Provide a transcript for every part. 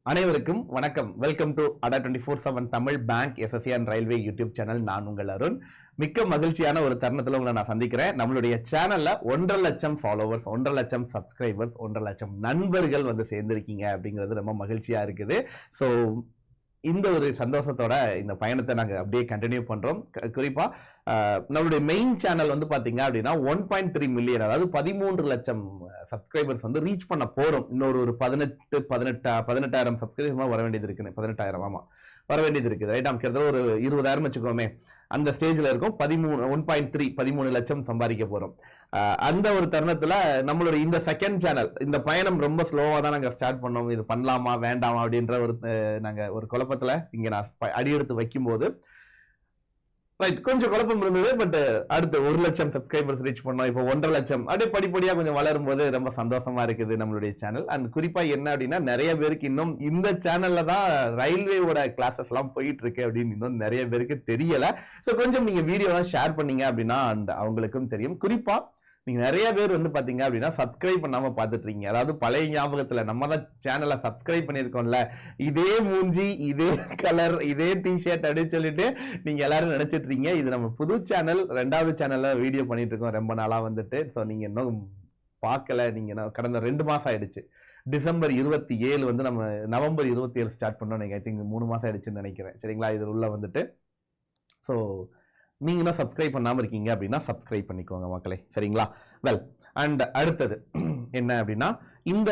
அனைவருக்கும் வணக்கம். Welcome to அடா 24/7 Tamil bank SSC and railway YouTube channel. நான் உங்கள் அருண். மிக்க மகிழ்ச்சியான ஒரு தருணத்தில் உங்களை நான் சந்திக்கிறேன். நம்மளுடைய சேனல்ல 1.5 லட்சம் ஃபாலோவர்ஸ், 1.5 லட்சம் சப்ஸ்கிரைபர்ஸ், 1.5 லட்சம் நண்பர்கள் வந்து சேர்ந்திருக்கீங்க அப்படிங்கிறது ரொம்ப மகிழ்ச்சியா இருக்குது. ஸோ இந்த ஒரு சந்தோஷத்தோட இந்த பயணத்தை நாங்கள் அப்படியே கண்டினியூ பண்றோம். குறிப்பா நம்மளுடைய மெயின் சேனல் வந்து பாத்தீங்க அப்படின்னா 1.3 மில்லியன், அதாவது 13 லட்சம் சப்ஸ்கிரைபர்ஸ் வந்து ரீச் பண்ண போறோம். இன்னொரு ஒரு 18,000 சப்ஸ்கிரைபர்ஸ் வர வேண்டியது இருக்கு. 18,000 ஆமா வர வேண்டியது இருக்குது. ரைட், நம்ம கிட்டத்தட்ட ஒரு 20,000 வச்சுக்கோமே, அந்த ஸ்டேஜ்ல இருக்கும். 13 லட்சம் சம்பாதிக்க போறோம். அந்த ஒரு தருணத்துல நம்மளுடைய இந்த செகண்ட் சேனல், இந்த பயணம் ரொம்ப ஸ்லோவா தான் நாங்க ஸ்டார்ட் பண்ணோம். இது பண்ணலாமா வேண்டாமா அப்படின்ற ஒரு நாங்க ஒரு குழப்பத்துல இங்க நான் அடியெடுத்து வைக்கும் போது ரைட் கொஞ்சம் குழப்பம் இருந்தது. பட் அடுத்து 1 லட்சம் சப்ஸ்கிரைபர்ஸ் ரீச் பண்ணோம். இப்போ 1.5 லட்சம் அப்படியே படிப்படியா கொஞ்சம் வளரும் போது ரொம்ப சந்தோஷமா இருக்குது நம்மளுடைய சேனல். அண்ட் குறிப்பா என்ன அப்படின்னா, நிறைய பேருக்கு இன்னும் இந்த சேனல்ல தான் ரயில்வேவோட கிளாஸஸ் எல்லாம் போயிட்டு இருக்கு அப்படின்னு இன்னும் நிறைய பேருக்கு தெரியல. ஸோ கொஞ்சம் நீங்க வீடியோலாம் ஷேர் பண்ணீங்க அப்படின்னா அவங்களுக்கும் தெரியும். குறிப்பா நீங்க நிறைய பேர் வந்து பாத்தீங்க அப்படின்னா சப்ஸ்கிரைப் பண்ணாம பாத்துட்டு இருக்கீங்க. அதாவது பழைய ஞாபகத்துல நம்ம தான் சேனலை சப்ஸ்கிரைப் பண்ணிருக்கோம்ல, இதே மூஞ்சி, இதே கலர், இதே டிஷர்ட் அப்படின்னு சொல்லிட்டு நீங்க எல்லாரும் நினைச்சிட்டு இருக்கீங்க. இது நம்ம புது சேனல், 2வது சேனல்ல வீடியோ பண்ணிட்டு இருக்கோம் ரொம்ப நாளா வந்துட்டு. ஸோ நீங்க இன்னும் பார்க்கல, நீங்க கடந்த 2 மாசம் ஆயிடுச்சு. டிசம்பர் 27 வந்து நம்ம நவம்பர் 27 ஸ்டார்ட் பண்ணோம். நீங்க ஐ திங்க் 3 மாசம் ஆயிடுச்சுன்னு நினைக்கிறேன். சரிங்களா, இது உள்ள வந்துட்டு. ஸோ நீங்க என்ன சப்ஸ்கிரைப் பண்ணாம இருக்கீங்க அப்படின்னா சப்ஸ்கிரைப் பண்ணிக்கோங்க மக்களே, சரிங்களா. வெல், அண்ட் அடுத்தது என்ன அப்படின்னா, இந்த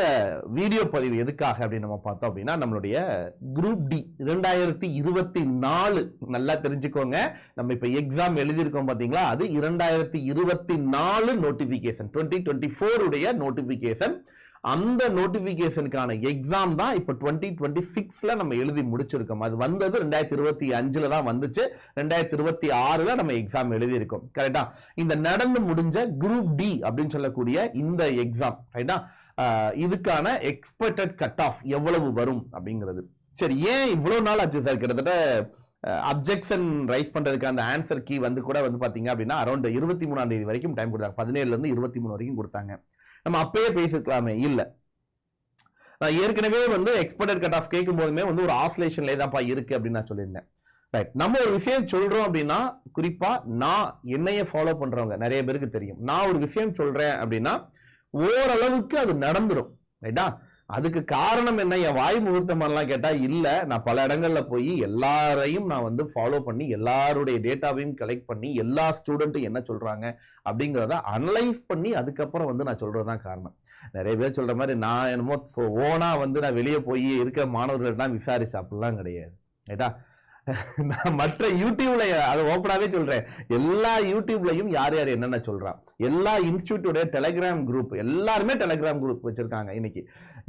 வீடியோ பதிவு எதுக்காக அப்படின்னு நம்ம பார்த்தோம் அப்படின்னா, நம்மளுடைய குரூப் டி 2024 நல்லா தெரிஞ்சுக்கோங்க. நம்ம இப்ப எக்ஸாம் எழுதியிருக்கோம் பாத்தீங்களா, அது 2024 நோட்டிபிகேஷன், 2024 உடைய நோட்டிபிகேஷன். அந்த நோட்டிபிகேஷனுக்கான எக்ஸாம் தான் இப்ப 2026ல நம்ம எழுதி முடிச்சிருக்கோம். அது வந்தது 2025ல தான் வந்துச்சு. 2026ல நம்ம எக்ஸாம் எழுதி இருக்கோம். கரெக்டா. இந்த நடந்து முடிஞ்ச குரூப் டி அப்படின்னு சொல்லக்கூடிய இந்த எக்ஸாம், ரைட்டா, இதுக்கான எக்ஸ்பெக்டட் கட் ஆஃப் எவ்வளவு வரும் அப்படிங்கிறது. சரி, ஏன் இவ்வளவு நாள் ஆச்சு சார்? கிட்டத்தட்ட அப்ஜெக்ஷன் ரைஸ் பண்றதுக்கு அந்த ஆன்சர் கீ வந்து கூட வந்து பாத்தீங்க அப்படின்னா அரௌண்ட் 23ஆம் தேதி வரைக்கும் டைம் கொடுத்தாங்க. 17ல இருந்து 23 வரைக்கும் கொடுத்தாங்க. நம்ம அப்பயே பேசிக்கலாமே. இல்ல, நான் ஏற்கனவே வந்து எக்ஸ்பெக்டட் கட் ஆஃப் கேட்கும் போதுமே வந்து ஒரு ஆசிலேஷன்ல தான்ப்பா இருக்கு அப்படின்னு நான் சொல்லியிருந்தேன். ரைட், நம்ம ஒரு விஷயம் சொல்றோம் அப்படின்னா, குறிப்பா நான் என்னைய ஃபாலோ பண்றவங்க நிறைய பேருக்கு தெரியும். நான் ஒரு விஷயம் சொல்றேன் அப்படின்னா ஓரளவுக்கு அது நடந்துடும். ரைட்டா, அதுக்கு காரணம் என்ன? என் வாய் முகூர்த்தமெல்லாம் கேட்டா இல்ல, நான் பல இடங்கள்ல போய் எல்லாரையும் நான் வந்து ஃபாலோ பண்ணி எல்லாருடைய டேட்டாவையும் கலெக்ட் பண்ணி எல்லா ஸ்டூடெண்ட்டும் என்ன சொல்றாங்க அப்படிங்கிறத அனலைஸ் பண்ணி அதுக்கப்புறம் வந்து நான் சொல்றதுதான் காரணம். நிறைய பேர் சொல்ற மாதிரி நான் என்னமோ ஓனா வந்து நான் வெளியே போய் இருக்கிற மாணவர்கள்ட்ட விசாரிச்சு அப்படிலாம் கிடையாது. ரைட்டா, நான் மற்ற யூடியூப்ல அதை ஓப்பனாவே சொல்றேன். எல்லா யூடியூப்லயும் யார் யார் என்னென்ன சொல்றான், எல்லா இன்ஸ்டிடியூட்டோட டெலிகிராம் குரூப், எல்லாருமே டெலிகிராம் குரூப் வச்சிருக்காங்க. இன்னைக்கு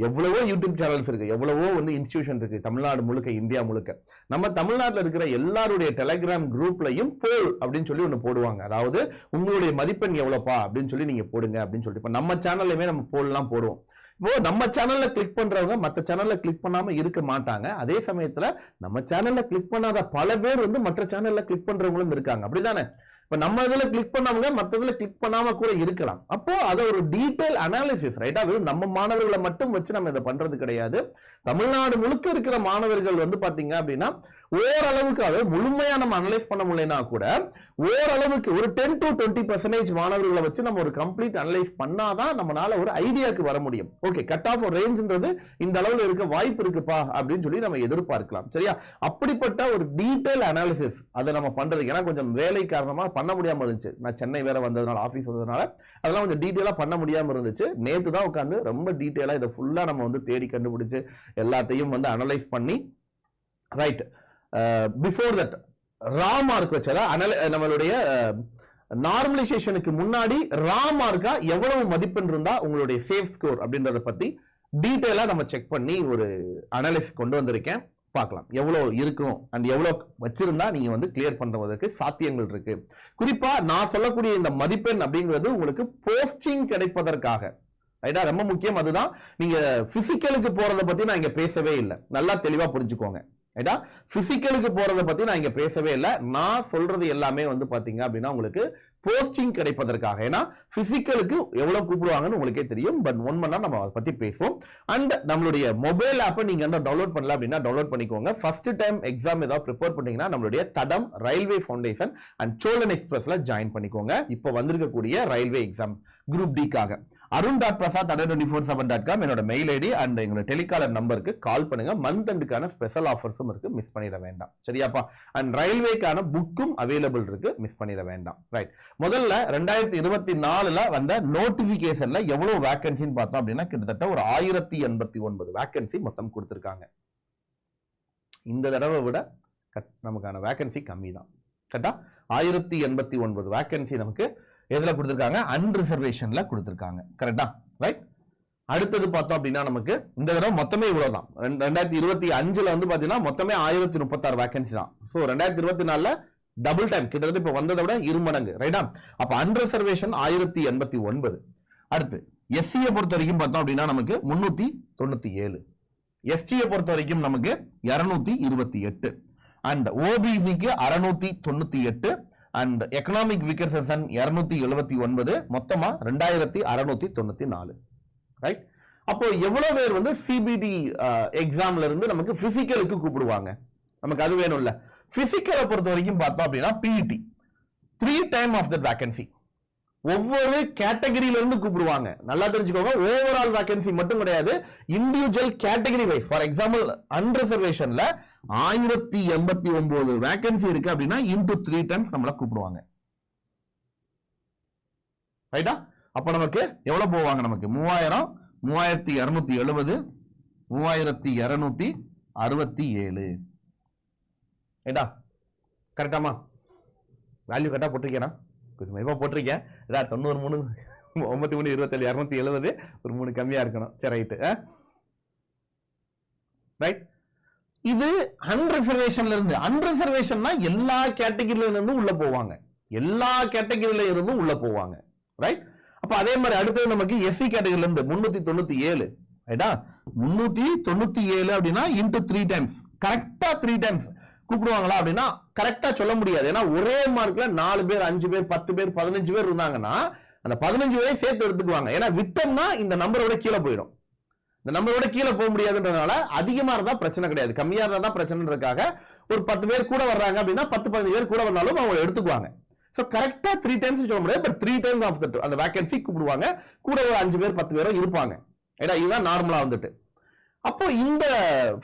எவ்வளவோ யூடியூப் சேனல்ஸ் இருக்கு, எவ்வளவோ வந்து இன்ஸ்டிடியூஷன் இருக்கு, தமிழ்நாடு முழுக்க, இந்தியா முழுக்க. நம்ம தமிழ்நாட்டில் இருக்கிற எல்லாருடைய டெலிகிராம் குரூப்லயும் போல் அப்படின்னு சொல்லி ஒண்ணு போடுவாங்க. அதாவது உங்களுடைய மதிப்பெண் எவ்வளவுப்பா அப்படின்னு சொல்லி நீங்க போடுங்க அப்படின்னு சொல்லிட்டு. இப்ப நம்ம சேனல்லையுமே நம்ம போல்லாம் போடுவோம். இப்போ நம்ம சேனல்ல கிளிக் பண்றவங்க மற்ற சேனல்ல கிளிக் பண்ணாம இருக்க மாட்டாங்க. அதே சமயத்துல நம்ம சேனல்ல கிளிக் பண்ணாத பல பேர் வந்து மற்ற சேனல்ல கிளிக் பண்றவங்களும் இருக்காங்க. அப்படிதானே? இப்ப நம்ம இதுல கிளிக் பண்ணவங்க மற்றதுல கிளிக் பண்ணாம கூட இருக்கலாம். அப்போ அதை ஒரு டீடைல் அனாலிசிஸ், ரைட்டா, வெறும் நம்ம மாணவர்களை மட்டும் வச்சு நம்ம இதை பண்றது கிடையாது. தமிழ்நாடு முழுக்க இருக்கிற மாணவர்கள் வந்து பாத்தீங்க அப்படின்னா ஓரளவுக்கு, அதை முழுமையா நம்ம அனலைஸ் பண்ண முடியலனா கூட ஓரளவுக்கு ஒரு 10 to 20% மாணவர்களை வச்சு நம்ம ஒரு கம்ப்ளீட் அனலைஸ் பண்ணாதான் நம்மளால ஒரு ஐடியாக்கு வர முடியும். ஓகே, கட் ஆஃப் ரேஞ்ச்ன்றது இந்த அளவுல இருக்க வாய்ப்பு இருக்குப்பா அப்படின்னு சொல்லி நம்ம எதிர்பார்க்கலாம். சரியா, அப்படிப்பட்ட ஒரு டீடைல் அனாலிசிஸ் அதை நம்ம பண்றது. ஏன்னா கொஞ்சம் வேலை காரணமா பண்ண முடியாம இருந்துச்சு. நான் சென்னை வேற வந்ததுனால, ஆபீஸ் வந்ததுனால அதெல்லாம் கொஞ்சம் டீடைலா பண்ண முடியாம இருந்துச்சு. நேத்து தான் உட்காந்து ரொம்ப டீடைலா இதை ஃபுல்லா நம்ம வந்து தேடி கண்டுபிடிச்சு எல்லாத்தையும் வந்து அனலைஸ் பண்ணி, right, before that raw mark வச்சதா நம்மளுடைய நார்மலைசேஷனுக்கு முன்னாடி ரா மார்க்கா எவ்வளவு மதிப்பெண் இருந்தா உங்களுடைய சேஃப் ஸ்கோர் அப்படின்றத பத்தி டீடைலா நம்ம செக் பண்ணி ஒரு அனலைஸ் கொண்டு வந்திருக்கேன். பார்க்கலாம் எவ்வளவு இருக்கும் அண்ட் எவ்வளவு வச்சிருந்தா நீங்க வந்து கிளியர் பண்றதுக்கு சாத்தியங்கள் இருக்கு. குறிப்பா நான் சொல்லக்கூடிய இந்த மதிப்பெண் அப்படிங்கிறது உங்களுக்கு போஸ்டிங் கிடைப்பதற்காக, ரைட்டா, ரொம்ப முக்கியம். அதுதான். நீங்க பிசிக்கலுக்கு போறதை பத்தி நான் இங்க பேசவே இல்லை. நல்லா தெளிவா புரிஞ்சுக்கோங்க. ரைட்டா? பிசிக்கலுக்கு போறதை பத்தி நான் இங்க பேசவே இல்லை. நான் சொல்றது எல்லாமே வந்து பாத்தீங்க அப்படின்னா உங்களுக்கு போஸ்டிங் கிடைப்பதற்காக. ஏன்னா பிசிக்கலுக்கு எவ்வளவு கூப்பிடுவாங்கன்னு உங்களுக்கே தெரியும். பட் 1 மணி நேரம் நம்ம அதை பத்தி பேசுவோம். அண்ட் நம்மளுடைய மொபைல் ஆப்பை நீங்க என்ன டவுன்லோட் பண்ணல அப்படின்னா டவுன்லோட் பண்ணிக்கோங்க. ஃபர்ஸ்ட் டைம் எக்ஸாம் ஏதாவது ப்ரிப்பேர் பண்ணீங்கன்னா நம்மளுடைய Thadam railway foundation and Chozhan எக்ஸ்பிரஸ்ல ஜாயின் பண்ணிக்கோங்க. இப்போ வந்திருக்கக்கூடிய ரயில்வே எக்ஸாம் குரூப் டிக்காக arun.prasad@247.com என்னோட மெயில் ஐடி அண்ட் எங்களோட டெலிகாலர் நம்பருக்கு கால் பண்ணுங்க. மந்த் எண்டுக்கான ஸ்பெஷல் ஆஃபர்ஸும் இருக்கு, மிஸ் பண்ணிட வேண்டாம். சரியாப்பா? அண்ட் ரயில்வேக்கான புக்கும் அவைலபிள் இருக்கு, மிஸ் பண்ணிட வேண்டாம். ரைட். முதல்ல 2024ல வந்த நோட்டிபிகேஷன்ல எவ்வளவு வேகன்சின்னு பார்த்தோம் அப்படின்னா கிட்டத்தட்ட ஒரு 1089 வேகன்சி மொத்தம் கொடுத்திருக்காங்க. இந்த தடவை விட நமக்கான வேகன்சி கம்மி தான். கரெக்டா? 1089 வேகன்சி நமக்கு எதுல கொடுத்திருக்காங்க? அன்ரிசர்வேஷன்ல கொடுத்திருக்காங்க. கரெக்டா? ரைட். அடுத்தது பார்த்தோம் அப்படின்னா நமக்கு இந்த தடவை மொத்தமே இவ்வளவுதான். 2025ல வந்து பாத்தீங்கன்னா மொத்தமே 1036 வேகன்சி தான். சோ 2024ல டபுள் டைம், கிட்டத்தட்ட இப்ப வந்ததை விட 2 மடங்கு. ரைட்டா? அப்ப அன்ரிசர்வேஷன் 1089. அடுத்து எஸ்சியை பொறுத்த வரைக்கும் பார்த்தோம் அப்படின்னா நமக்கு 397, எஸ்டியை பொறுத்த வரைக்கும் நமக்கு 228 அண்ட் ஓபிசிக்கு 698 அண்ட் எக்கனாமிக் வீக்கர் செக்ஷன் 279, மொத்தமா 2694. ரைட். அப்போ எவ்வளவு பேர் வந்து சிபிடி எக்ஸாம்ல இருந்து நமக்கு பிசிக்கலுக்கு கூப்பிடுவாங்க? நமக்கு அது வேணும் இல்ல. பிசிக்கலை பொறுத்த வரைக்கும் பார்த்தோம் அப்படின்னா PET 3 time of the vacancy ஒவ்வொரு கேட்டகரியில இருந்து கூப்பிடுவாங்க. நல்லா தெரிஞ்சுக்கோங்க. ஓவரால் வேகன்சி மட்டும் கிடையாது, individual category wise. For example அன்ரிசர்வேஷன்ல 1089 வேகன்சி இருக்கு அப்படின்னா இன்டு 3 டைம்ஸ் நம்மள கூப்பிடுவாங்க. ரைட்டா? அப்ப நமக்கு எவ்வளவு போவாங்க? நமக்கு 3000, 3270, 3267. ரைட்டா? கரெக்டாமா? வேல்யூ கரெக்டா போட்டிருக்கேனா? கொஞ்சம் மைவா போட்டிருக்கேன். 93, 93, 27, 270, ஒரு 3 கம்மியா இருக்கணும். சரி, ரைட். ரைட். இது அன்ரிசர்வேஷன்ல இருந்து. அன்ரிசர்வேஷன்னா எல்லா கேட்டகரியில இருந்து உள்ள போவாங்க. எல்லா கேட்டகரியில இருந்து உள்ள போவாங்க. ரைட். அப்ப அதே மாதிரி அடுத்தது நமக்கு எஸ்சி கேட்டகரியில இருந்து 397. ரைட்டா? 397 அப்படின்னா இன்டு 3 டைம்ஸ். கரெக்டா 3 டைம்ஸ் கூப்பிடுவாங்களா அப்படின்னா கரெக்டா சொல்ல முடியாது. ஏன்னா ஒரே மார்க்ல 4 பேர், 5 பேர், 10 பேர், 15 பேர் இருந்தாங்கன்னா அந்த 15 பேரையும் சேர்த்து எடுத்துக்குவாங்க. ஏன்னா விட்டோம்னா இந்த நம்பரோட கீழே போயிடும். இந்த நம்பரோட கீழே போக முடியாதுன்றதுனால அதிகமா இருந்தா பிரச்சனை கிடையாது, கம்மியா இருந்தா தான் பிரச்சனைன்றதுக்காக ஒரு 10 பேர் கூட வர்றாங்க அப்படின்னா 10-15 பேர் கூட வந்தாலும் அவங்க எடுத்துக்குவாங்க. சோ கரெக்டா 3 டைம்ஸ் சொல்ல முடியாது, பட் 3 டைம்ஸ் ஆஃப் த அந்த வேகன்சி கூப்பிடுவாங்க. கூட ஒரு 5 பேர் 10 பேரோ இருப்பாங்க. ஏன்னா இதுதான் நார்மலா வந்துட்டு. அப்போ இந்த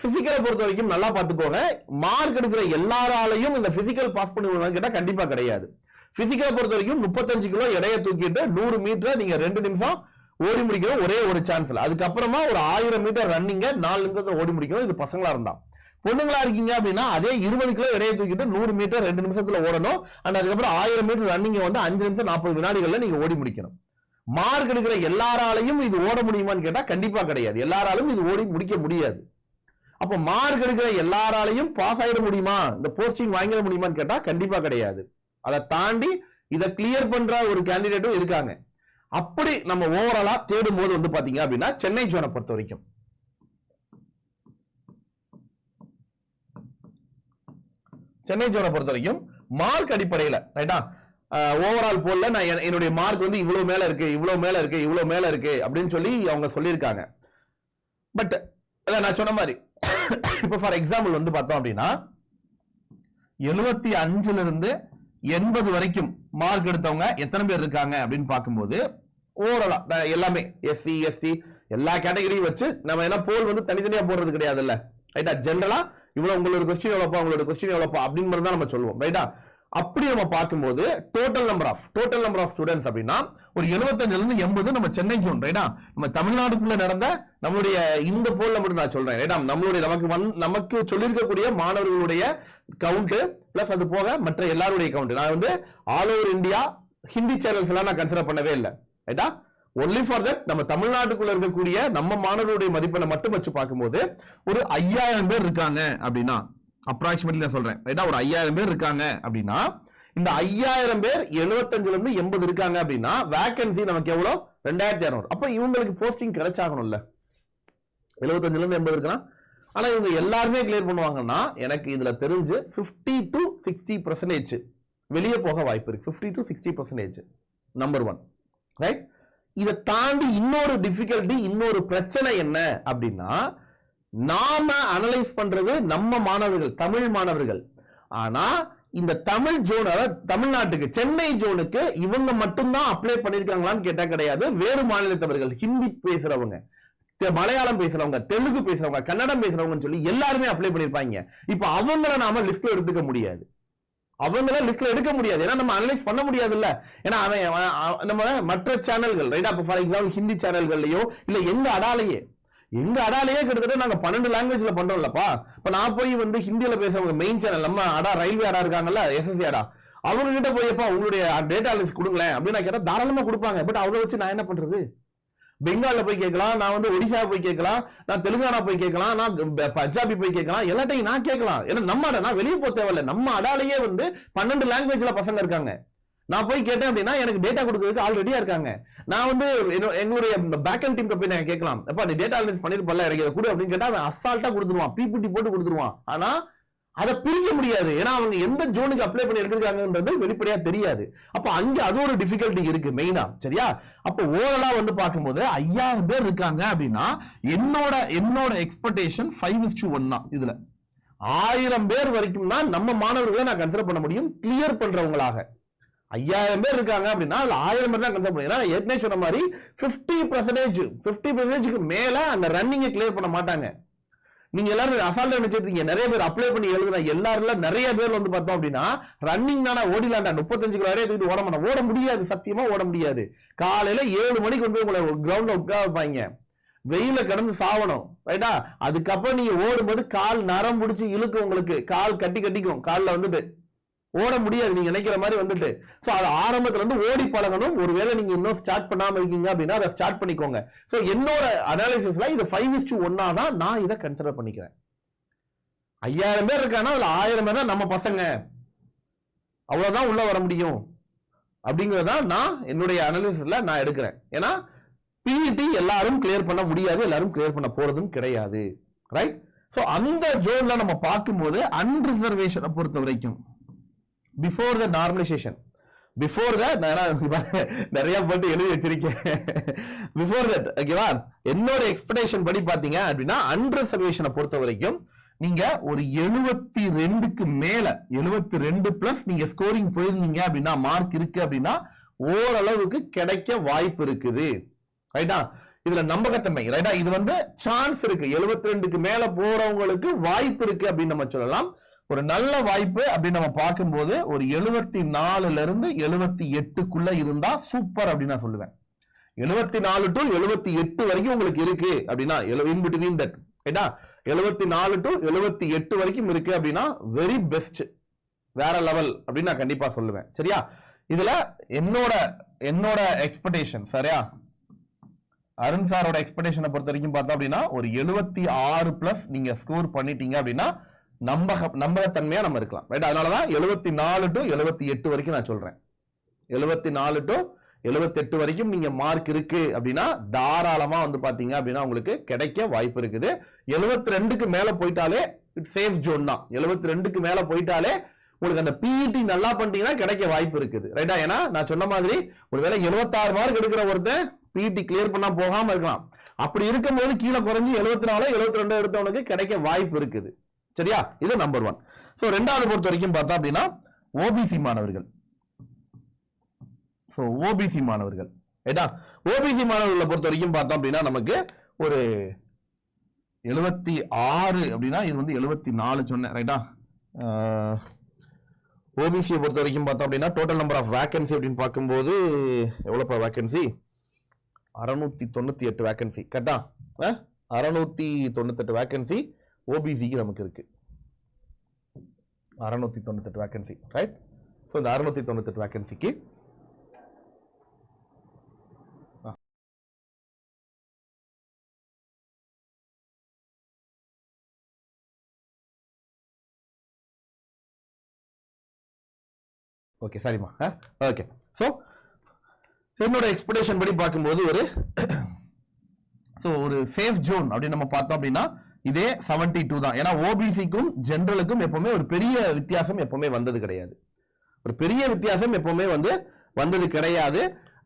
பிசிக்கலை பொறுத்த வரைக்கும் நல்லா பார்த்துக்கோங்க. மார்க் எடுக்கிற எல்லாராலையும் இந்த பிசிக்கல் பாஸ் பண்ணுவாங்க கேட்டா கண்டிப்பா கிடையாது. பிசிக்கலை பொறுத்த வரைக்கும் 35 கிலோ எடையை தூக்கிட்டு 100 மீட்டர் நீங்க 2 நிமிஷம் ஓடி முடிக்கணும், ஒரே ஒரு சான்ஸ்ல. அதுக்கப்புறமா ஒரு 1000 மீட்டர் ரன்னிங்க 4 நிமிஷத்துல ஓடி முடிக்கணும். இது பசங்களா இருந்தா. பொண்ணுங்களா இருக்கீங்க அப்படின்னா அதே 20 கிலோ எடையை தூக்கிட்டு 100 மீட்டர் 2 நிமிஷத்துல ஓடணும். அண்ட் அதுக்கப்புறம் 1000 மீட்டர் ரன்னிங்க வந்து 5 நிமிஷம் 40 வினாடிகள்ல நீங்க ஓடி முடிக்கணும். மார்க் எடுக்கிற எல்லாராலையும் இது ஓட முடியுமான்னு கேட்டா கண்டிப்பா கிடையாது. எல்லாராலும் இது ஓடி முடிக்க முடியாது. அப்ப மார்க் எடுக்கிற எல்லாராலையும் பாஸ் ஆயிட முடியுமா, இந்த போஸ்டிங் வாங்கிட முடியுமான்னு கேட்டா கண்டிப்பா கிடையாது. அதை தாண்டி இதை கிளியர் பண்ற ஒரு கேண்டிடேட்டும் இருக்காங்க. அப்படி நம்ம ஓவராலா தேடும் போது வந்து பாத்தீங்க அப்படின்னா சென்னை ஜோனை பொறுத்த வரைக்கும் மார்க் அடிப்படையில் ரைட்டா, ஓவரால் போல்ல நான் என்னுடைய மார்க் வந்து இவ்வளவு மேல இருக்கு, இவ்வளவு மேல இருக்கு, இவ்வளவு மேல இருக்கு அப்படின்னு சொல்லி அவங்க சொல்லியிருக்காங்க. பட் நான் சொன்ன மாதிரி இப்ப ஃபார் எக்ஸாம்பிள் வந்து பார்த்தோம் அப்படின்னா 75ல இருந்து 80 வரைக்கும் மார்க் எடுத்தவங்க எத்தனை பேர் இருக்காங்க அப்படின்னு பார்க்கும்போது ஓவராலா எல்லாமே எஸ்சி எஸ்டி எல்லா கேட்டகரியும் வச்சு நம்ம என்ன போல் வந்து தனித்தனியா போடுறது கிடையாது இல்ல. ரைட்டா? ஜெனரலா இவ்வளவு உங்களோட கொஸ்டின் எவ்வளோப்பா, உங்களோட கொஸ்டின் எவ்வளோப்பா அப்படின்னு தான் நம்ம சொல்லுவோம். ரைட்டா? அப்படி நம்ம பார்க்கும்போது டோட்டல் நம்பர் ஆஃப் ஸ்டூடெண்ட்ஸ் அப்படின்னா ஒரு 75ல இருந்து 80 நம்ம சென்னை ஜோன். ரைட்டா? நம்ம தமிழ்நாடுக்குள்ள நடந்த நம்மளுடைய இந்த போல்ல மட்டும் நான் சொல்றேன். ரைட்டா? நம்மளுடைய நமக்கு சொல்லியிருக்கக்கூடிய மாணவர்களுடைய கவுண்ட் பிளஸ் அது போக மற்ற எல்லாருடைய கவுண்ட். நான் வந்து all over India Hindi channels எல்லாம் நான் கன்சிடர் பண்ணவே இல்லை. ரைட்டா? ஒன்லி ஃபார் தட் நம்ம தமிழ்நாட்டுக்குள்ள இருக்கக்கூடிய நம்ம மாணவர்களுடைய மதிப்பெண்ணை மட்டும் வச்சு பார்க்கும்போது ஒரு 5000 பேர் இருக்காங்க அப்படின்னா அப்ராக்சிமேட்லி நான் சொல்றேன். ரைட்டா? ஒரு 5000 பேர் இருக்காங்க அப்படின்னா இந்த 5000 பேர் 75ல இருந்து 80 இருக்காங்க அப்படின்னா வேகன்சி நமக்கு எவ்வளவு? 2200. அப்ப இவங்களுக்கு போஸ்டிங் கிடைச்சாகணும்ல. 75ல இருந்து 80 இருக்குன்னா ஆனா இவங்க எல்லாருமே கிளியர் பண்ணுவாங்கன்னா எனக்கு இதுல தெரிஞ்சு 50 to 60% வெளியே போக வாய்ப்பு இருக்கு. 50 to 60% நம்பர் 1, ரைட்? இதை தாண்டி இன்னொரு டிஃபிகல்ட்டி, இன்னொரு பிரச்சனை என்ன அப்படின்னா, நாம அனலைஸ் பண்றது நம்ம மாணவர்கள், தமிழ் மாணவர்கள். ஆனா இந்த தமிழ் ஜோன், அதாவது தமிழ்நாட்டுக்கு சென்னை ஜோனுக்கு இவங்க மட்டும்தான் அப்ளை பண்ணிருக்காங்களான்னு கேட்டா கிடையாது. வேறு மாநிலத்தவர்கள், ஹிந்தி பேசுறவங்க, மலையாளம் பேசுறவங்க, தெலுங்கு பேசுறவங்க, கன்னடம் பேசுறவங்கன்னு சொல்லி எல்லாருமே அப்ளை பண்ணிருப்பாங்க. இப்ப அவங்கள நாம லிஸ்ட்ல எடுத்துக்க முடியாது. அவங்கள லிஸ்ட்ல எடுக்க முடியாது. ஏன்னா நம்ம அனலைஸ் பண்ண முடியாது இல்ல. ஏன்னா நம்ம மற்ற சேனல்கள், ரைட்டா, ஃபார் எக்ஸாம்பிள் ஹிந்தி சேனல்கள்லயோ இல்ல எங்க அடாலேயே கிட்டத்தட்ட நாங்க 12 லாங்குவேஜ்ல பண்றோம்லப்பா. இப்ப நான் போய் வந்து ஹிந்தியில பேசுறவங்க மெயின் சேனல் நம்ம ரயில்வே இருக்காங்கல்ல, எஸ்எஸ்சி அவங்க கிட்ட போயப்பா உங்களுடைய டேட்டா லிஸ்ட் கொடுங்களேன் அப்படின்னு நான் கேட்டா தாராளமா கொடுப்பாங்க. பட் அதை வச்சு நான் என்ன பண்றது? பெங்கால்ல போய் கேட்கலாம், நான் வந்து ஒடிசா போய் கேட்கலாம், நான் தெலுங்கானா போய் கேட்கலாம், நான் பஞ்சாபி போய் கேட்கலாம், எல்லாத்தையும் நான் கேட்கலாம். ஏன்னா நம்ம நான் வெளியே போக தேவையில்லை. நம்ம அடாலேயே வந்து 12 லாங்குவேஜ்ல பசங்க இருக்காங்க. நான் போய் கேட்டேன் அப்படின்னா எனக்கு டேட்டா கொடுக்கறதுக்கு ஆல்ரெடியா இருக்காங்க. நான் வந்து எங்களுடைய பேக் அண்ட் டீம் போய் நான் கேட்கலாம், அப்பா நீ டேட்டா அனலைஸ் பண்ணிருப்பல எனக்கு இதை கொடு அப்படின்னு கேட்டா அவன் அசால்ட்டா கொடுத்துருவான், பிபிடி போட்டு கொடுத்துருவான். ஆனா அதை பிரிக்க முடியாது. ஏன்னா அவங்க எந்த ஜோனுக்கு அப்ளை பண்ணி எடுத்திருக்காங்கன்றது வெளிப்படையா தெரியாது. அப்ப அங்க அது ஒரு டிஃபிகல்ட்டி இருக்கு மெயினா, சரியா? அப்ப ஓவரலா வந்து பார்க்கும்போது 5000 பேர் இருக்காங்க அப்படின்னா என்னோட எக்ஸ்பெக்டேஷன் 5:1 தான். இதுல 1000 பேர் வரைக்கும் தான் நம்ம மாணவர்களை நான் கன்சிடர் பண்ண முடியும் கிளியர் பண்றவங்களாக. 5000 பேர் இருக்காங்க அப்படின்னா அதுல 1000 பேர் தான் கன்சிடர் பண்ணி, ஏற்கனவே சொன்ன மாதிரி 50%க்கு மேல அந்த ரன்னிங்கை கிளியர் பண்ண மாட்டாங்க. நீங்க எல்லாரும் அசால்ட்டா நினைச்சிருக்கீங்க. நிறைய பேர் அப்ளை பண்ணி எழுதுன எல்லாரும் நிறைய பேர் வந்து பார்த்தோம் அப்படின்னா ரன்னிங் தானே, ஓடிலாண்டா 35 கிலோ வரையும் தூக்கிட்டு ஓட மாட்டோம். ஓட முடியாது, சத்தியமா ஓட முடியாது. காலையில 7 மணிக்கு கொண்டு போய் உங்களை கிரவுண்ட்ல உட்கார வைப்பாங்க, வெயில கடந்து சாவணும், ரைட்டா? அதுக்கப்புறம் நீங்க ஓடும்போது கால் நரம் பிடிச்சி இழுக்கும், உங்களுக்கு கால் கட்டிக்கும், காலில் வந்துட்டு ஓட முடியாது நீங்க நினைக்கிற மாதிரி வந்துட்டு. சோ அது ஆரம்பத்துல இருந்து ஓடி பழகணும். ஒருவேளை நீங்க இன்னும் ஸ்டார்ட் பண்ணாம இருக்கீங்க அப்படின்னா அதை ஸ்டார்ட் பண்ணிக்கோங்க. சோ என்னோட அனாலிசிஸ்ல இது 5:1 தான் நான் இதை கன்சிடர் பண்ணிக்கிறேன். 5000 பேர் இருக்காங்கன்னா அதுல 1000 பேர் தான் நம்ம பசங்க, அவ்வளவுதான் உள்ள வர முடியும் அப்படிங்கறத நான் என்னுடைய அனாலிசிஸ்ல நான் எடுக்கிறேன். ஏன்னா பிஇடி எல்லாரும் கிளியர் பண்ண முடியாது, எல்லாரும் கிளியர் பண்ண போறதும் கிடையாது, ரைட்? சோ அந்த ஜோன்ல நம்ம பார்க்கும்போது அன்ரிசர்வேஷனை பொறுத்த வரைக்கும் before the normalisation, before the நிறைய போட்டு எழுதி வச்சிருக்கேன், பிஃபோர் தட், ஓகேவா? என்னோட எக்ஸ்பெக்டேஷன் படி பாத்தீங்க அப்படின்னா அன்ரிசர்வேஷனை பொறுத்த வரைக்கும் நீங்க ஒரு 72க்கு மேல 72 பிளஸ் நீங்க ஸ்கோரிங் போயிருந்தீங்க அப்படின்னா, மார்க் இருக்கு அப்படின்னா ஓரளவுக்கு கிடைக்க வாய்ப்பு இருக்குது, ரைட்டா? இதுல நம்பகத்தன்மை, ரைட்டா? இது வந்து சான்ஸ் இருக்கு. 72க்கு மேல போறவங்களுக்கு வாய்ப்பு இருக்கு அப்படின்னு நம்ம சொல்லலாம். ஒரு நல்ல வாய்ப்பு அப்படின்னு நம்ம பார்க்கும்போது ஒரு 74ல இருந்து 78க்குள்ள இருந்தா சூப்பர் அப்படின்னு நான் சொல்லுவேன். 74 to 78 வரைக்கும் உங்களுக்கு இருக்கு அப்படின்னா, இன் பிட்வீன் தட், ரைட்டா? 74 to 78 வரைக்கும் இருக்கு அப்படின்னா வெரி பெஸ்ட், வேற லெவல் அப்படின்னு நான் கண்டிப்பா சொல்லுவேன், சரியா? இதுல என்னோட எக்ஸ்பெக்டேஷன், சரியா? அருண் சாரோட எக்ஸ்பெக்டேஷனை பொறுத்த வரைக்கும் பார்த்தோம் அப்படின்னா ஒரு 76 பிளஸ் நீங்க ஸ்கோர் பண்ணிட்டீங்க அப்படின்னா நம்பகத்தன்மையா நம்ம இருக்கலாம், ரைட்? அதனாலதான் 74 to 78 வரைக்கும் நான் சொல்றேன். 74 to 78 வரைக்கும் நீங்க மார்க் இருக்கு அப்படின்னா தாராளமா வந்து பாத்தீங்க அப்படின்னா உங்களுக்கு கிடைக்க வாய்ப்பு இருக்குது. 72க்கு மேல போயிட்டாலே சேஃப் ஜோன் தான். 72க்கு மேல போயிட்டாலே உங்களுக்கு அந்த பிஇடி நல்லா பண்ணிட்டீங்கன்னா கிடைக்க வாய்ப்பு இருக்குது, ரைட்டா? ஏன்னா நான் சொன்ன மாதிரி ஒருவேளை 76 மார்க் எடுக்கிற ஒருத்தன் பிஇடி கிளியர் பண்ணா போகாம இருக்கலாம். அப்படி இருக்கும் போது கீழே குறைஞ்சு 74 72 எடுத்தவனுக்கு கிடைக்க வாய்ப்பு இருக்குது, சரியா? இது நம்பர் 1. சோ ரெண்டாவது பொறுத்த வரைக்கும் பார்த்தா அப்படின்னா ஓபிசி மாணவர்கள். சோ ஓபிசி மாணவர்கள், ரைட்டா? ஓபிசி மாணவர்களை பொறுத்த வரைக்கும் பார்த்தோம் அப்படின்னா நமக்கு ஒரு 76 அப்படின்னா இது வந்து 74 சொன்னேன், ரைட்டா? ஓபிசியை பொறுத்த வரைக்கும் பார்த்தோம் அப்படின்னா டோட்டல் நம்பர் ஆஃப் வேகன்சி அப்படின்னு பார்க்கும்போது எவ்வளோப்பா வேகன்சி? 698 வேகன்சி, கரெக்டா? 698 வேகன்சி ஓபிசிக்கு நமக்கு இருக்கு. 698 வேகன்சி, ரைட்? ஸோ இந்த 698 வேகன்சிக்கு ஓகே, சரிம்மா. ஓகே, ஸோ என்னோட எக்ஸ்பெக்டேஷன் படி பார்க்கும்போது ஒரு சேஃப் ஜோன் அப்படின்னு நம்ம பார்த்தோம் அப்படின்னா இதே 72 தான். ஏன்னா ஓபிசிக்கும் ஜெனரலுக்கும் எப்பவுமே ஒரு பெரிய வித்தியாசம் எப்பவுமே வந்தது கிடையாது. ஒரு பெரிய வித்தியாசம் எப்பவுமே வந்தது கிடையாது.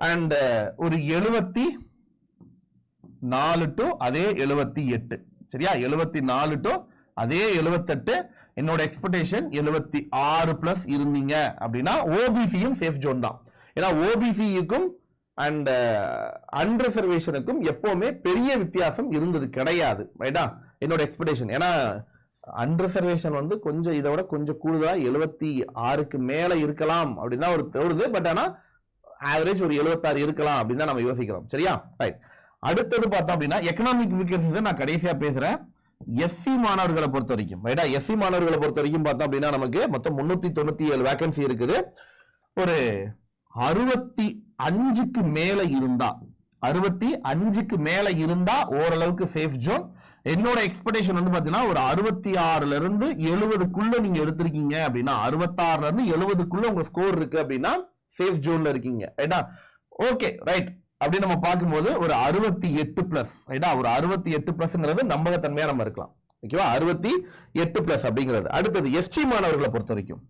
அண்ட் ஒரு 74 டு அதே 78, சரியா? 74 டு அதே 78. என்னோட எக்ஸ்பெக்டேஷன் 76 பிளஸ் இருந்தீங்க அப்படின்னா ஓபிசியும் சேஃப் ஜோன் தான். ஏன்னா ஓபிசிக்கும் அண்ட் அன்ரிசர்வேஷனுக்கும் எப்பவுமே பெரிய வித்தியாசம் இருந்தது கிடையாது, ரைட்டா? என்னோட எக்ஸ்பெக்டேஷன். ஏன்னா அன்ரிசர்வேஷன் கொஞ்சம் இதை விட கொஞ்சம் கூடுதலா 76க்கு மேல இருக்கலாம் அப்படின்னு தான் ஒரு தோணுது. பட் ஆனா ஆவரேஜ் ஒரு 76 இருக்கலாம் அப்படின்னு தான் நம்ம யோசிக்கிறோம், சரியா? ரைட். அடுத்தது பார்த்தோம் அப்படின்னா எக்கனாமிக் வீக்கர்ஸ் நான் கடைசியா பேசுறேன். எஸ்சி மாணவர்களை பொறுத்த வரைக்கும், ரைட்டா? எஸ்சி மாணவர்களை பொறுத்த வரைக்கும் பார்த்தோம் அப்படின்னா நமக்கு மொத்தம் 397 வேகன்சி இருக்குது. ஒரு 65க்கு மேல இருந்தா 65க்கு மேல இருந்தா ஓரளவுக்கு சேஃப் ஜோன். என்னோட எக்ஸ்பெக்டேஷன் பாத்தீங்கன்னா ஒரு 66ல இருந்து 70க்குள்ள நீங்க எடுத்திருக்கீங்க அப்படின்னா 66ல இருந்து 70க்குள்ள உங்க ஸ்கோர் இருக்கு அப்படின்னா சேஃப் ஜோன்ல இருக்கீங்க, ரைட்டா? Okay, right. அப்படி நம்ம பார்க்கும்போது ஒரு 68 பிளஸ், ரைட்டா? ஒரு 68 பிளஸ்ங்கிறது நம்பகத்தன்மையா நம்ம இருக்கலாம், ஓகேவா? 68 பிளஸ் அப்படிங்கிறது. அடுத்தது எஸ்டி மாணவர்களை பொறுத்த வரைக்கும்,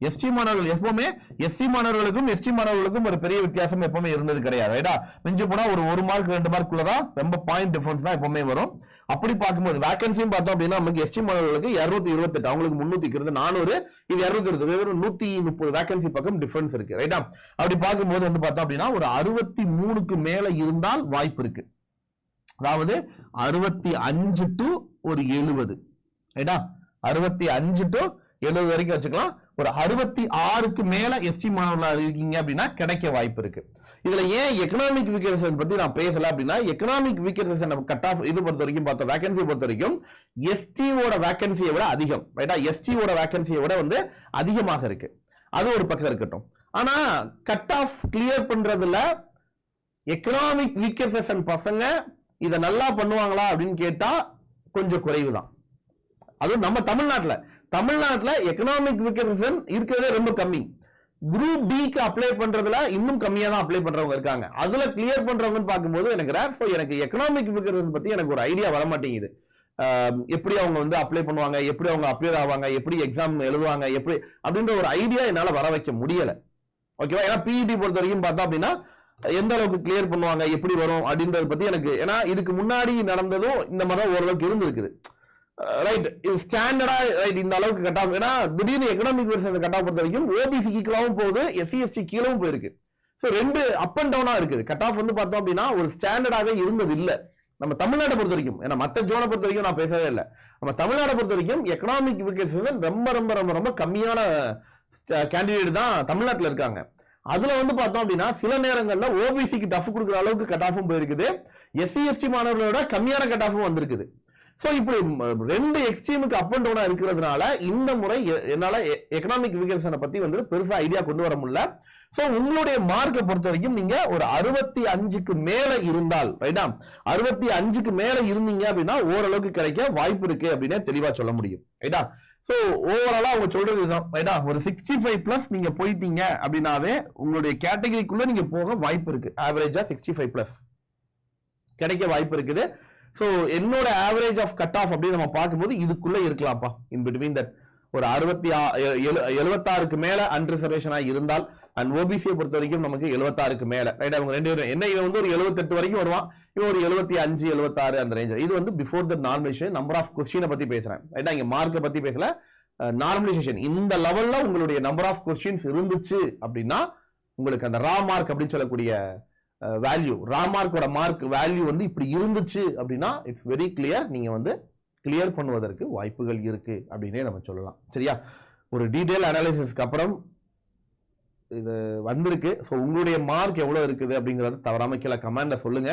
எஸ்டி மாணவர்கள் எப்பவுமே எஸ்சி மாணவர்களுக்கும் எஸ்டி மாணவர்களுக்கும் ஒரு பெரிய வித்தியாசம் எப்பவுமே இருந்தது கிடையாது, ரைட்டா? மிஞ்சி போனா ஒரு மார்க் 2 மார்க்குள்ளதான் ரொம்ப பாயிண்ட் டிஃபரன்ஸ் தான் எப்பவுமே வரும். அப்படி பார்க்கும்போது வேகன்சியும் பார்த்தோம் அப்படின்னா நமக்கு எஸ்டி மாணவர்களுக்கு 228, அவங்களுக்கு 300, 400, இது 220, 130 வேகன்சி பக்கம் டிஃபரன்ஸ் இருக்கு, ரைட்டா? அப்படி பார்க்கும்போது பார்த்தோம் அப்படின்னா ஒரு 63க்கு மேல இருந்தால் வாய்ப்பு இருக்கு. அதாவது 65 டு ஒரு 70, ரைட்டா? 65 டு 70 வரைக்கும் வச்சுக்கலாம். ஒரு 66க்கு மேல எஸ்டி மாணவர்களா இருக்கீங்க அப்படின்னா கிடைக்க வாய்ப்பு இருக்கு. இதுல ஏன் எக்கனாமிக் வீக்கர்ஸ் பத்தி நான் பேசல அப்படின்னா எக்கனாமிக் வீக்கர்ஸ் கட் ஆஃப் இது பொறுத்த வரைக்கும் பார்த்தோம், வேகன்சி பொறுத்த வரைக்கும் எஸ்டியோட வேகன்சியை விட அதிகம், ரைட்டா? எஸ்டியோட வேகன்சியை விட அதிகமாக இருக்கு. அது ஒரு பக்கம் இருக்கட்டும். ஆனா கட் ஆஃப் கிளியர் பண்றதுல எக்கனாமிக் வீக்கர்ஸ் பசங்க இதை நல்லா பண்ணுவாங்களா அப்படின்னு கேட்டா கொஞ்சம் குறைவு தான். அதுவும் நம்ம தமிழ்நாட்டுல எக்கனாமிக் வீக்கர்ஸ் இருக்கிறதே ரொம்ப கம்மி. குரூப் டிக்கு அப்ளை பண்றதுல இன்னும் கம்மியா தான் அப்ளை பண்றவங்க இருக்காங்க. அதுல கிளியர் பண்றவங்கன்னு பார்க்கும்போது எனக்கு ரேர். சோ எனக்கு எக்கனாமிக் வீக்கர்ஸ் பத்தி எனக்கு ஒரு ஐடியா வர மாட்டேங்குது. எப்படி அவங்க அப்ளை பண்ணுவாங்க, எப்படி அவங்க அப்பியர் ஆவாங்க, எப்படி எக்ஸாம் எழுதுவாங்க, எப்படி அப்படின்ற ஒரு ஐடியா என்னால வர வைக்க முடியல, ஓகேவா? ஏன்னா பிஇடி பொறுத்த வரைக்கும் பார்த்தோம் அப்படின்னா எந்த அளவுக்கு கிளியர் பண்ணுவாங்க, எப்படி வரும் அப்படின்றத பத்தி எனக்கு, ஏன்னா இதுக்கு முன்னாடி நடந்ததும் இந்த மாதிரி ஓரளவுக்கு இருந்திருக்குது, ரைட்? இது ஸ்டாண்டர்டா ரைட் இந்த அளவுக்கு கட் ஆஃப். ஏன்னா திடீர்னு எக்கனாமிக் வெர்ஷன் கட் ஆஃப் பொறுத்த வரைக்கும் ஓபிசி கீழவும் போகுது, எஸ்சி எஸ்டி கீழவும் போயிருக்கு. சோ ரெண்டு அப் அண்ட் டவுனா இருக்குது. கட் ஆஃப் பார்த்தோம் அப்படின்னா ஒரு ஸ்டாண்டர்டாவே இருந்தது இல்ல நம்ம தமிழ்நாட்டை பொறுத்த வரைக்கும். ஏன்னா மத்த ஜோனை பொறுத்த வரைக்கும் நான் பேசவே இல்லை. நம்ம தமிழ்நாட்டை பொறுத்த வரைக்கும் எக்கனாமிக் வீக்கர்ஸ் ரொம்ப ரொம்ப ரொம்ப ரொம்ப கம்மியான கேண்டிடேட் தான் தமிழ்நாட்டில் இருக்காங்க. அதுல பார்த்தோம் அப்படின்னா சில நேரங்கள்ல ஓபிசிக்கு டஃப் கொடுக்குற அளவுக்கு கட் ஆஃபும் போயிருக்குது, எஸ்சி எஸ்டி மாணவர்களோட கம்மியான கட் ஆஃபும் வந்திருக்குது. சோ இப்படி ரெண்டு எக்ஸ்ட்ரீமுக்கு அப் அண்ட் டவுனா இருக்கிறதுனால இந்த முறை என்னால எக்கனாமிக் வீக்கர்ஸ் பத்தி பெருசா ஐடியா கொண்டு வர முடியல. சோ உங்களுடைய மார்க்கை பொறுத்த வரைக்கும் நீங்க ஒரு 65க்கு மேல இருந்தால், ரைட்டா? 65க்கு மேல இருந்தீங்க அப்படின்னா ஓரளவுக்கு கிடைக்க வாய்ப்பு இருக்கு அப்படின்னு தெளிவா சொல்ல முடியும், ரைட்டா? சோ ஓவராலா அவங்க சொல்றது இதுதான், ரைட்டா? ஒரு 65 பிளஸ் நீங்க போயிட்டீங்க அப்படின்னாவே உங்களுடைய கேட்டகரிக்குள்ள நீங்க போக வாய்ப்பு இருக்கு. ஆவரேஜா 65 பிளஸ் கிடைக்க வாய்ப்பு இருக்குது. சோ என்னோட ஆவரேஜ் ஆஃப் கட் ஆஃப் அப்படின்னு நம்ம பார்க்கும்போது இதுக்குள்ள இருக்கலாம்ப்பா, இன் பிட்வீன் தட். ஒரு 76க்கு மேல அன்ரிசர்வேஷனா இருந்தால், அண்ட் ஓபிசியை பொறுத்த வரைக்கும் நமக்கு 76க்கு மேல, ரைட்? அவங்க ரெண்டு பேரும் என்ன, இவன் ஒரு 78 வரைக்கும் வருவான், இவன் ஒரு 75 76 அந்த ரேஞ்ச். இது before the normalisation. Number of கொஸ்டினை பத்தி பேசுறேன், ரைட்டா? இங்க மார்க்கை பத்தி பேசல, நார்மலைசேஷன். இந்த லெவல்ல உங்களுடைய நம்பர் ஆஃப் கொஸ்டின்ஸ் இருந்துச்சு அப்படின்னா உங்களுக்கு அந்த ரா மார்க் அப்படின்னு சொல்லக்கூடிய வேல்யூ, ரா மார்க்கோட மார்க் வேல்யூ இப்படி இருந்துச்சு அப்படின்னா இட்ஸ் வெரி கிளியர், நீங்க கிளியர் பண்ணுவதற்கு வாய்ப்புகள் இருக்கு அப்படின்னே நம்ம சொல்லலாம், சரியா? ஒரு டீடைல் அனாலிசிஸ்க்கு அப்புறம் இது வந்திருக்கு. ஸோ உங்களுடைய மார்க் எவ்வளவு இருக்குது அப்படிங்கறத தவறாம கீழே கமெண்ட்ல சொல்லுங்க.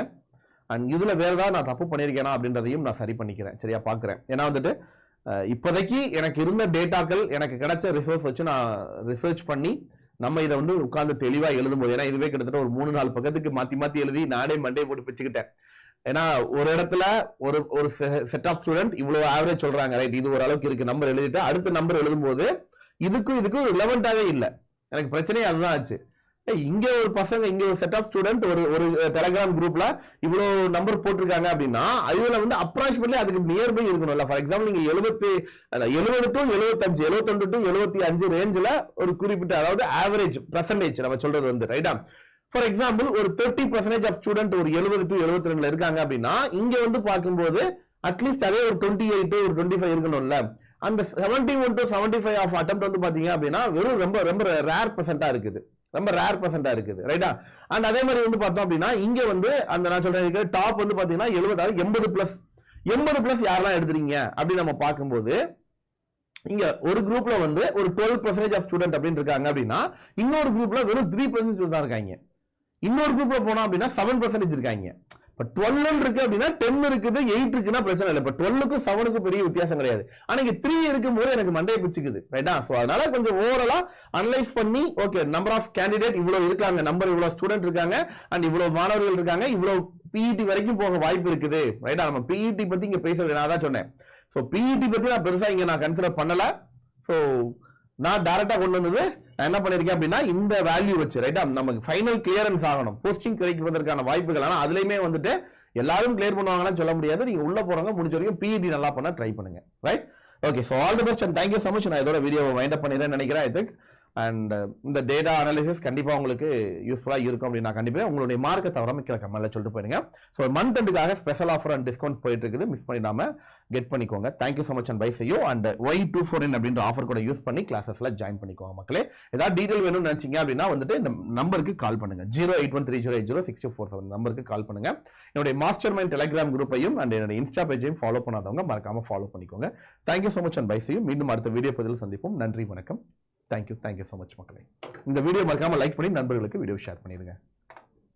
அண்ட் இதுல வேற ஏதாவது நான் தப்பு பண்ணியிருக்கேனா அப்படின்றதையும் நான் சரி பண்ணிக்கிறேன், சரியா? பாக்குறேன். ஏன்னா இப்போதைக்கு எனக்கு இருந்த டேட்டாக்கள், எனக்கு கிடைச்ச ரிசோர்ஸ் வச்சு நான் ரிசர்ச் பண்ணி நம்ம இதை உட்கார்ந்து தெளிவா எழுதும்போது, ஏன்னா இதுவே கிட்டத்தட்ட ஒரு 3-4 பக்கத்துக்கு மாத்தி எழுதி நானே மண்டே போட்டு பிச்சுக்கிட்டேன். ஏன்னா ஒரு இடத்துல ஒரு செட் ஆஃப் ஸ்டூடெண்ட் இவ்வளவு ஆவரேஜ் சொல்றாங்க, ரைட்? இது ஒரு அளவுக்கு இருக்கு, நம்பர் எழுதிட்டு அடுத்த நம்பர் எழுதும்போது இதுக்கும் ஒரு ரிலவெண்டாவே இல்லை. எனக்கு பிரச்சனையே அதுதான் ஆச்சு. இங்க ஒரு பசங்க, இங்க ஒரு செட் ஆஃப் ஸ்டூடெண்ட் ஒரு டெலிகிராம் குரூப்ல இவ்வளவு நம்பர் போட்டிருக்காங்க அப்படின்னா இதுல வந்து அப்ராக்சிமேட்லி அதுக்கு நியர்பை இருக்கணும்ல. ஃபார் எக்ஸாம்பிள் நீங்க 70 டு 75, 71 டு 75 ரேஞ்சில் ஒரு குறிப்பிட்ட, அதாவது ஆவரேஜ் பர்சன்டேஜ் நம்ம சொல்றது வந்து ரைட்டா. ஃபார் எக்ஸாம்பிள் ஒரு 30% ஆஃப் ஸ்டூடெண்ட் ஒரு 70 டு 72 இருக்காங்க அப்படின்னா இங்க வந்து பார்க்கும்போது அட்லீஸ்ட் அதே ஒரு 28 ஒரு 25 இருக்கணும்ல. அந்த 71 டு 75 ஆஃப் அட்டெம்ப்ட் வந்து பாத்தீங்க அப்படின்னா வெறும் ரொம்ப ரொம்ப ரேர் பர்சன்டா இருக்குது, ரொம்ப ரேர் பர்சன்டா இருக்குது ரைட்டா. அண்ட் அதே மாதிரி வந்து பார்த்தோம் அப்படின்னா இங்க வந்து அந்த நான் சொல்றேன் டாப் வந்து பாத்தீங்கன்னா 80 பிளஸ் யாரெல்லாம் எடுத்துறீங்க அப்படின்னு நம்ம பார்க்கும்போது இங்க ஒரு குரூப்ல வந்து ஒரு 12% ஆஃப் ஸ்டூடெண்ட் அப்படின்னு இருக்காங்க அப்படின்னா இன்னொரு குரூப்ல வெறும் 3% தான் இருக்காங்க. இன்னொரு குரூப்ல போனோம் அப்படின்னா 7% இருக்காங்க. இப்ப 12 இருக்கு அப்படின்னா 10 இருக்குது, 8 இருக்குன்னா பிரச்சனை இல்லை. இப்ப 12க்கும் 7க்கும் பெரிய வித்தியாசம் கிடையாது. ஆனா இங்க 3 இருக்கும்போது எனக்கு மண்டையை பிச்சுக்குது ரைட்டா. சோ அதனால கொஞ்சம் ஓவரலா அனலைஸ் பண்ணி ஓகே நம்பர் ஆஃப் கேண்டிடேட் இவ்வளவு இருக்காங்க, நம்பர் இவ்வளவு ஸ்டூடெண்ட் இருக்காங்க அண்ட் இவ்வளவு மாணவர்கள் இருக்காங்க, இவ்வளவு பிஇடி வரைக்கும் போக வாய்ப்பு இருக்குது ரைட்டா. நம்ம பிஇடி பத்தி இங்க பேச நான் தான் சொன்னேன். சோ பிஇடி பத்தி நான் பெருசா இங்க நான் கன்சிடர் பண்ணல. சோ நான் டைரக்டா கொண்டு வந்தது நான் என்ன பண்ணிருக்கேன் அப்படின்னா இந்த வேல்யூ வச்சு ரைட்டா நமக்கு ஃபைனல் கிளியரன்ஸ் ஆகணும், போஸ்டிங் கிடைப்பதற்கான வாய்ப்புகள். ஆனா அதுலயுமே வந்துட்டு எல்லாரும் கிளியர் பண்ணுவாங்கன்னு சொல்ல முடியாது. நீங்க உள்ள போறவங்க முடிஞ்ச வரைக்கும் பிஇடி நல்லா பண்ண ட்ரை பண்ணுங்க right. Okay, so all the best and thank you so much. நான் இதோட வீடியோவை வைண்ட் அப் பண்ணிடுறேன்னு நினைக்கிறேன். ஐ திங்க் அண்ட் இந்த டேட்டா அனாலிசிஸ் கண்டிப்பா உங்களுக்கு யூஸ்ஃபுல்லா இருக்கும் அப்படின்னு நான் கண்டிப்பா உங்களுடைய மார்க்கை தவிர மிக்க கமெண்ட்ல சொல்லிட்டு போயிடுங்க. ஸோ மந்த் எண்டுக்காக ஸ்பெஷல் ஆஃபர் அண்ட் டிஸ்கவுண்ட் போயிட்டு இருக்குது, மிஸ் பண்ணிடாம கெட் பண்ணிக்கோங்க. Thank you so much and bye செய்யோ அண்ட் Y24N அப்படின்ற ஆஃபர் கூட யூஸ் பண்ணி கிளாஸஸ்ல ஜாயின் பண்ணிக்கோங்க மக்களே. ஏதாவது டீடைல் வேணும்னு நினைச்சீங்க அப்படின்னா வந்துட்டு இந்த நம்பருக்கு கால் பண்ணுங்க, 08130806247 நம்பருக்கு கால் பண்ணுங்க. என்னுடைய மாஸ்டர் மைண்ட் டெலிகிராம் குரூப்பையும் அண்ட் என்னுடைய இன்ஸ்டா பேஜையும் ஃபாலோ பண்ணாதவங்க மறக்காம ஃபாலோ பண்ணிக்கோங்க. Thank you so much and bye செய்யோ. மீண்டும் அடுத்த வீடியோ பதிவில் சந்திப்போம். நன்றி, வணக்கம். தேங்க்யூ ஸோ மச் மக்களே. இந்த வீடியோ மறக்காம லைக் பண்ணி நண்பர்களுக்கு வீடியோ ஷேர் பண்ணிடுங்க.